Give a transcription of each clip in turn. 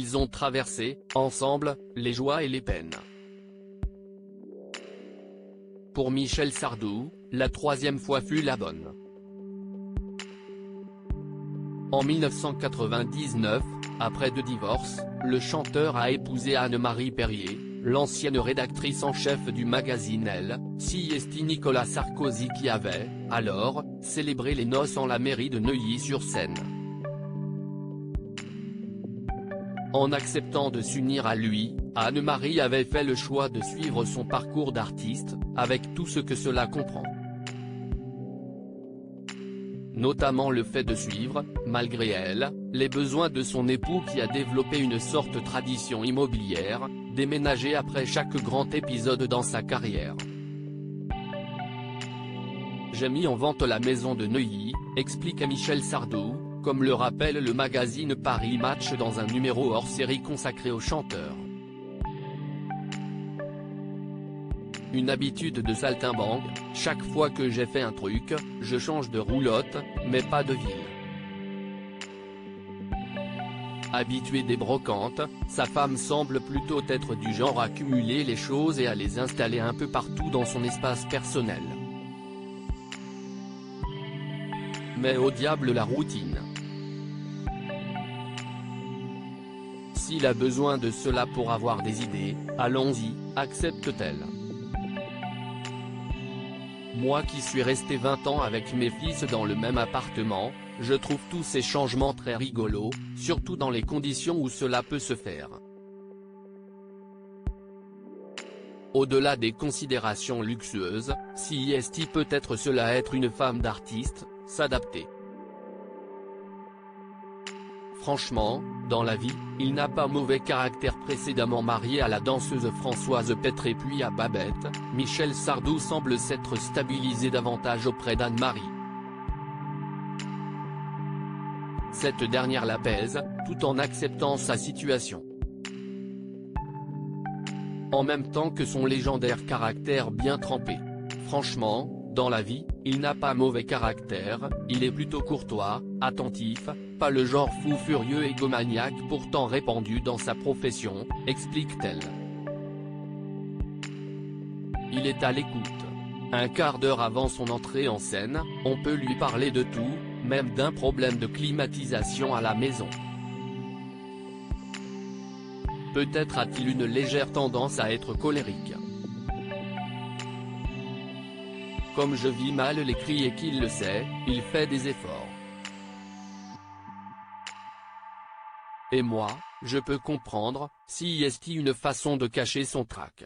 ils ont traversé, ensemble, les joies et les peines. Pour Michel Sardou, la troisième fois fut la bonne. En 1999, après 2 divorces, le chanteur a épousé Anne-Marie Perrier, l'ancienne rédactrice en chef du magazine Elle, Siesti Nicolas Sarkozy qui avait, alors, célébré les noces en la mairie de Neuilly-sur-Seine. En acceptant de s'unir à lui, Anne-Marie avait fait le choix de suivre son parcours d'artiste, avec tout ce que cela comprend. Notamment le fait de suivre, malgré elle, les besoins de son époux qui a développé une sorte de tradition immobilière, déménager après chaque grand épisode dans sa carrière. J'ai mis en vente la maison de Neuilly, explique Michel Sardou, comme le rappelle le magazine Paris Match dans un numéro hors-série consacré au chanteur. Une habitude de saltimbanque, chaque fois que j'ai fait un truc, je change de roulotte, mais pas de ville. Habitué des brocantes, sa femme semble plutôt être du genre à cumuler les choses et à les installer un peu partout dans son espace personnel. Mais au diable la routine. S'il a besoin de cela pour avoir des idées, allons-y, accepte-t-elle. Moi qui suis resté 20 ans avec mes fils dans le même appartement, je trouve tous ces changements très rigolos, surtout dans les conditions où cela peut se faire. Au-delà des considérations luxueuses, Siesti peut être cela être une femme d'artiste, s'adapter. Franchement, dans la vie, il n'a pas mauvais caractère. Précédemment marié à la danseuse Françoise Petré puis à Babette, Michel Sardou semble s'être stabilisé davantage auprès d'Anne-Marie. Cette dernière l'apaise, tout en acceptant sa situation. En même temps que son légendaire caractère bien trempé. Franchement, dans la vie, il n'a pas mauvais caractère, il est plutôt courtois, attentif, pas le genre fou furieux égomaniaque pourtant répandu dans sa profession, explique-t-elle. Il est à l'écoute. Un quart d'heure avant son entrée en scène, on peut lui parler de tout, même d'un problème de climatisation à la maison. Peut-être a-t-il une légère tendance à être colérique. Comme je vis mal les cris et qu'il le sait, il fait des efforts. Et moi, je peux comprendre, Siesti une façon de cacher son trac.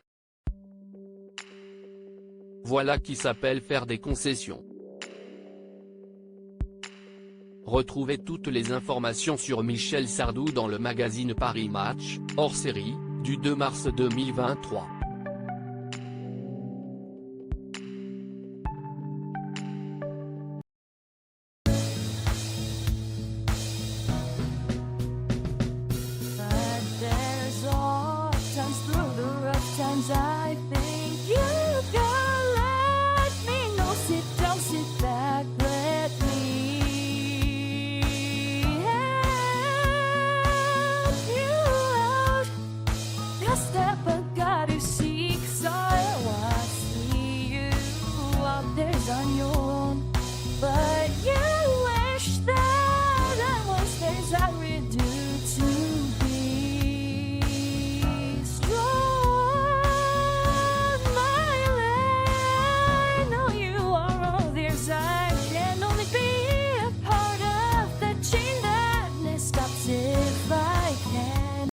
Voilà qui s'appelle faire des concessions. Retrouvez toutes les informations sur Michel Sardou dans le magazine Paris Match, hors série, du 2 mars 2023. I think you can let me know. Sit down, sit back, let me help you out. The step I gotta seek, so I see you out there's on your own, but